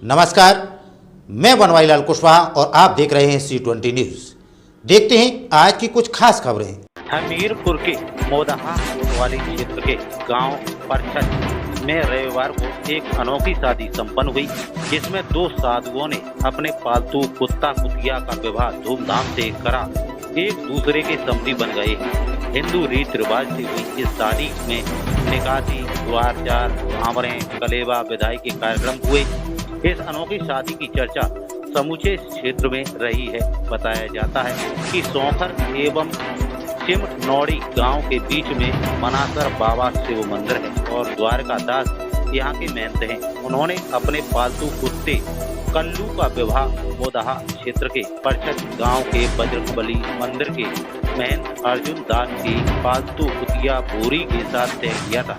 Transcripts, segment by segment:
नमस्कार, मैं बनवारीलाल कुशवाहा और आप देख रहे हैं C20 न्यूज। देखते हैं आज की कुछ खास खबरें। हमीरपुर के मोदहा कोतवाली क्षेत्र के गांव परछत में रविवार को एक अनोखी शादी संपन्न हुई, जिसमें दो साधुओं ने अपने पालतू कुत्ता कुतिया का विवाह धूमधाम से करा एक दूसरे के समधी बन गए। हिंदू रीति रिवाज से हुई इस शादी में निकासी, द्वारचार, भांवरें, कलेवा, विदाई के कार्यक्रम हुए। इस अनोखी शादी की चर्चा समूचे क्षेत्र में रही है। बताया जाता है कि सौखर एवं चिमनौड़ी गांव के बीच में मनासर बाबा शिव मंदिर है और द्वारकादास यहाँ के महंत हैं। उन्होंने अपने पालतू कुत्ते कल्लू का विवाह मोदहा क्षेत्र के परछत गांव के बजरंगबली मंदिर के महंत अर्जुन दास की पालतू कुतिया भूरी के साथ तय किया था।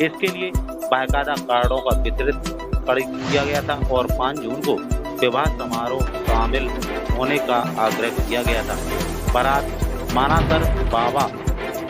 इसके लिए बाकायदा कार्डों का वितरित किया गया था और 5 जून को विवाह समारोह शामिल होने का आग्रह किया गया था। बारात मानासर बाबा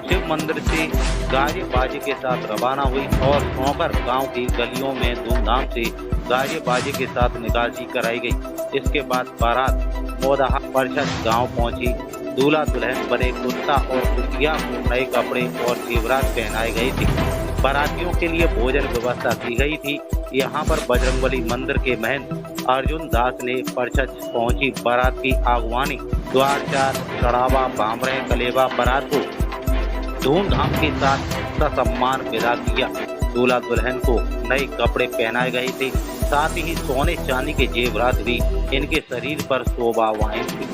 शिव मंदिर से गाजे बाजे के साथ रवाना हुई और सौकर गांव की गलियों में धूमधाम से गाजे बाजे के साथ निकासी कराई गई। इसके बाद बारात मोदहा परछत गांव पहुंची। दूल्हा दुल्हन बने कुत्ता और कुतिया को नए कपड़े और जेवरात पहनाए गए थे। बारातियों के लिए भोजन व्यवस्था की गई थी। यहाँ पर बजरंगबली मंदिर के महंत अर्जुन दास ने परछत पहुंची बारात की आगवानी, द्वारचार, चढ़ावा, भांवरें, कलेवा, बारात को धूमधाम के साथ ससम्मान विदा किया। दूल्हा दुल्हन को नए कपड़े पहनाए गए थे, साथ ही सोने चांदी के जेवरात भी इनके शरीर पर शोभावाएं थी।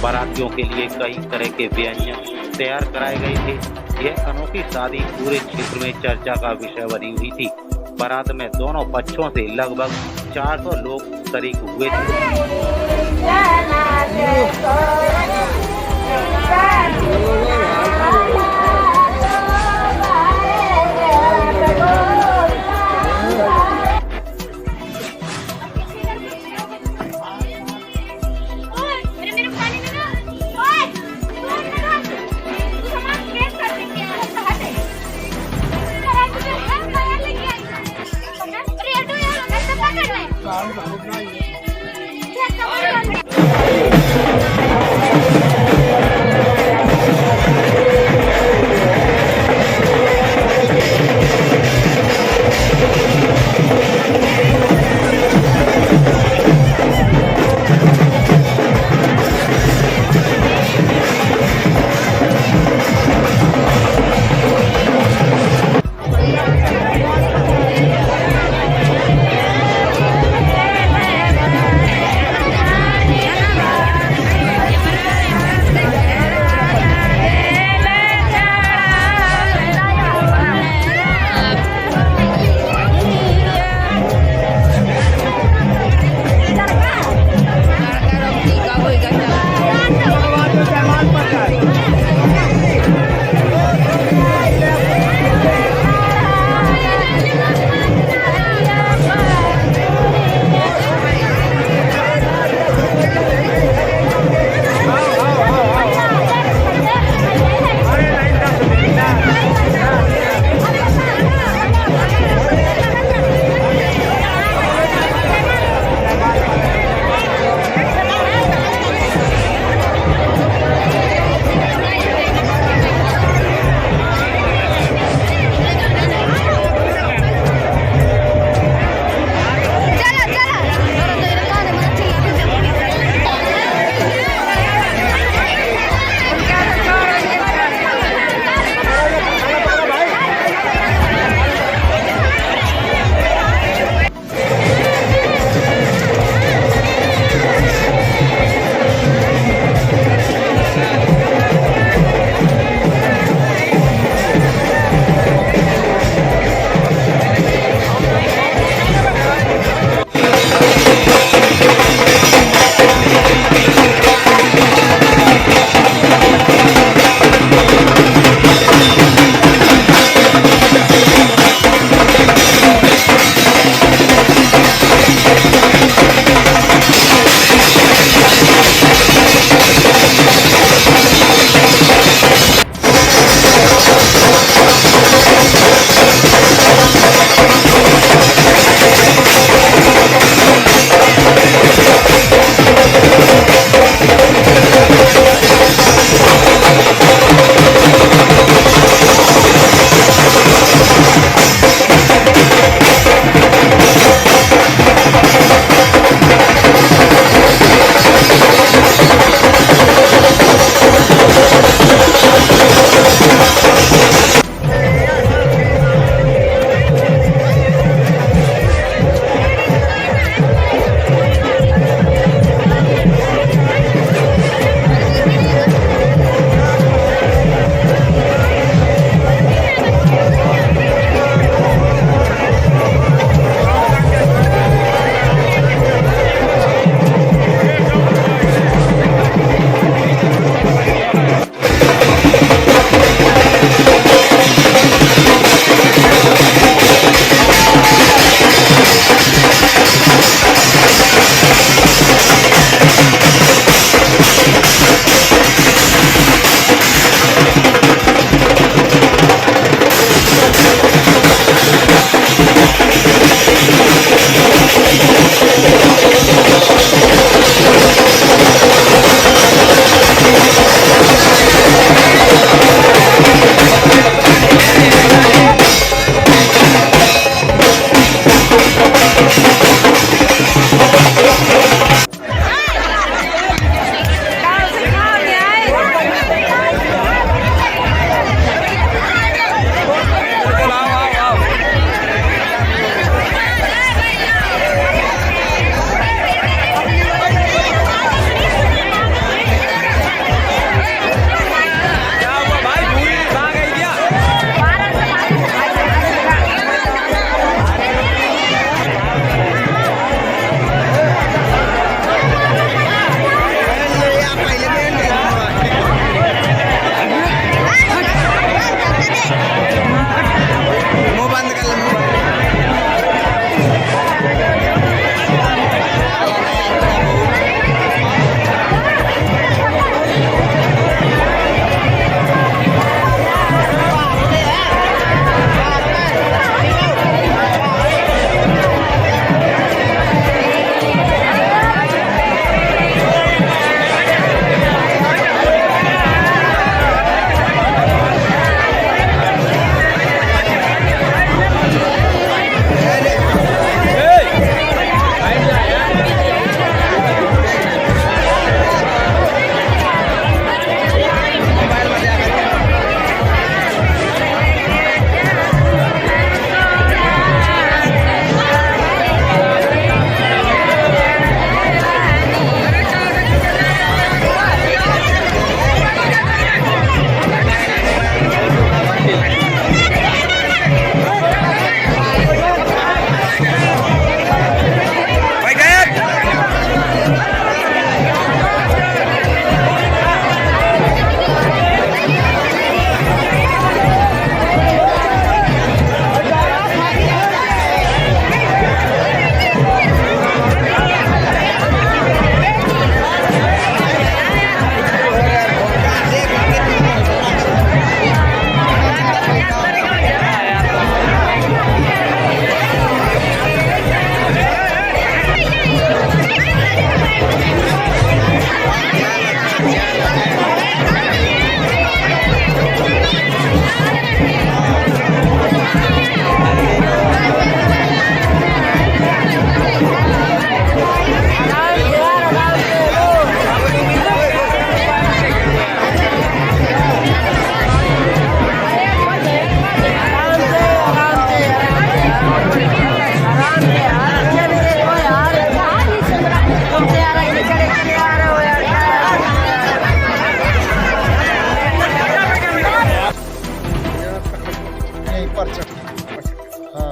बारातियों के लिए कई तरह के व्यंजन तैयार कराए गए थे। यह अनोखी शादी पूरे क्षेत्र में चर्चा का विषय बनी हुई थी। बारात में दोनों पक्षों से लगभग 400 लोग शरीक हुए थे।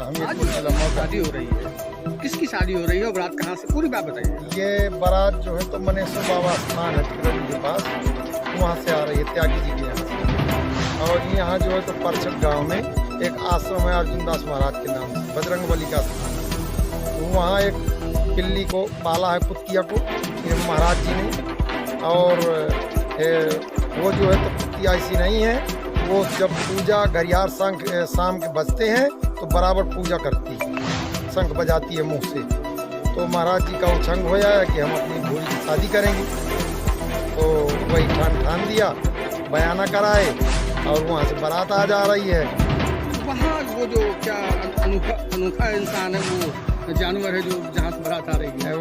हमीरपुर जिला मऊ। शादी हो रही है, किसकी शादी हो रही है और बारात कहाँ से, पूरी बात बताइए। ये बारात जो है तो मनेश्वर बाबा स्थान है टिकरौली के पास, वहाँ से आ रही है, त्यागी जी के यहाँ से। और यहाँ जो है तो परछट गांव में एक आश्रम है अर्जुन दास महाराज के नाम से, बजरंगबली का स्थान है। तो वहाँ एक पिल्ली को पाला है, कुतिया को, ये महाराज जी ने। और वो जो है तो कुतिया ऐसी नहीं है, वो जब पूजा घरियार शंख शाम के बजते हैं तो बराबर पूजा करती है, शंख बजाती है मुंह से। तो महाराज जी का उछंग हो जाए कि हम अपनी भूरी की शादी करेंगे, तो वही ठान दिया, बयाना कराए और वहाँ से बारात आ जा रही है। वहाँ वो जो क्या अनोखा इंसान है, वो जानवर है जो जहाँ से बारात आ रही है,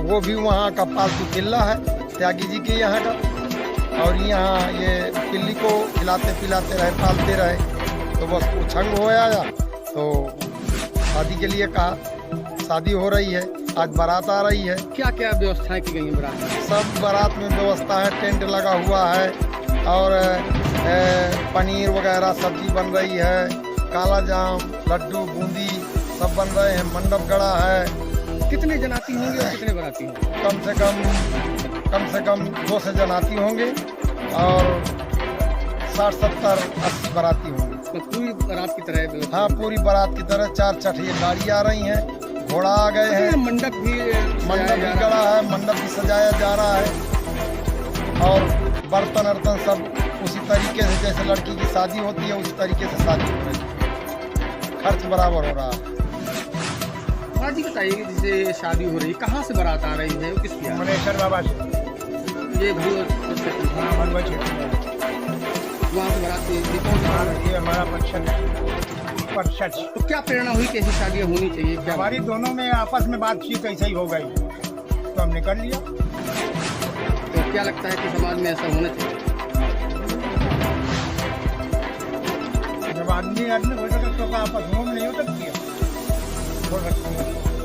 वो भी वहाँ का पालतू किला है त्यागी जी के यहाँ का। और यहाँ ये पिल्ली को खिलाते पिलाते रहे, पालते रहे, तो बस उछंग हो आया तो शादी के लिए कहा, शादी हो रही है, आज बारात आ रही है। क्या क्या व्यवस्थाएं की गई हैं बारात में? सब बारात में व्यवस्था है, टेंट लगा हुआ है और पनीर वगैरह सब्जी बन रही है, काला जाम, लड्डू, बूंदी सब बन रहे हैं, मंडप गड़ा है। कितने जनाती होंगे और कितने बाराती होंगे? कम से कम 2 से जनाती होंगे और 60, 70, 80 बाराती होंगे। तो पूरी बारात की तरह व्यवस्था? हाँ, पूरी बारात की तरह 4 चठिए गाड़ी आ रही हैं, घोड़ा आ गए हैं, मंडप भी गड़ा है, मंडप भी सजाया जा रहा है। और बर्तन अर्तन सब उसी तरीके से जैसे लड़की की शादी होती है उसी तरीके से शादी हो रही है, खर्च बराबर हो रहा है। हाँ जी, बताइए कि जैसे शादी हो रही है, कहाँ से बारात आ रही है, किसकी आ रही मनेश्वर बाबा से। है? ये वहाँ से बारात ये हमारा परछट। तो क्या प्रेरणा हुई कि ऐसी शादियाँ होनी चाहिए? क्या हमारी दोनों में आपस में बातचीत ऐसा ही हो गई तो हमने कर लिया। तो क्या लगता है कि समाज में ऐसा होना चाहिए? जब आदमी हो सकता तो आपस में नहीं हो सकती है, हो सकती है।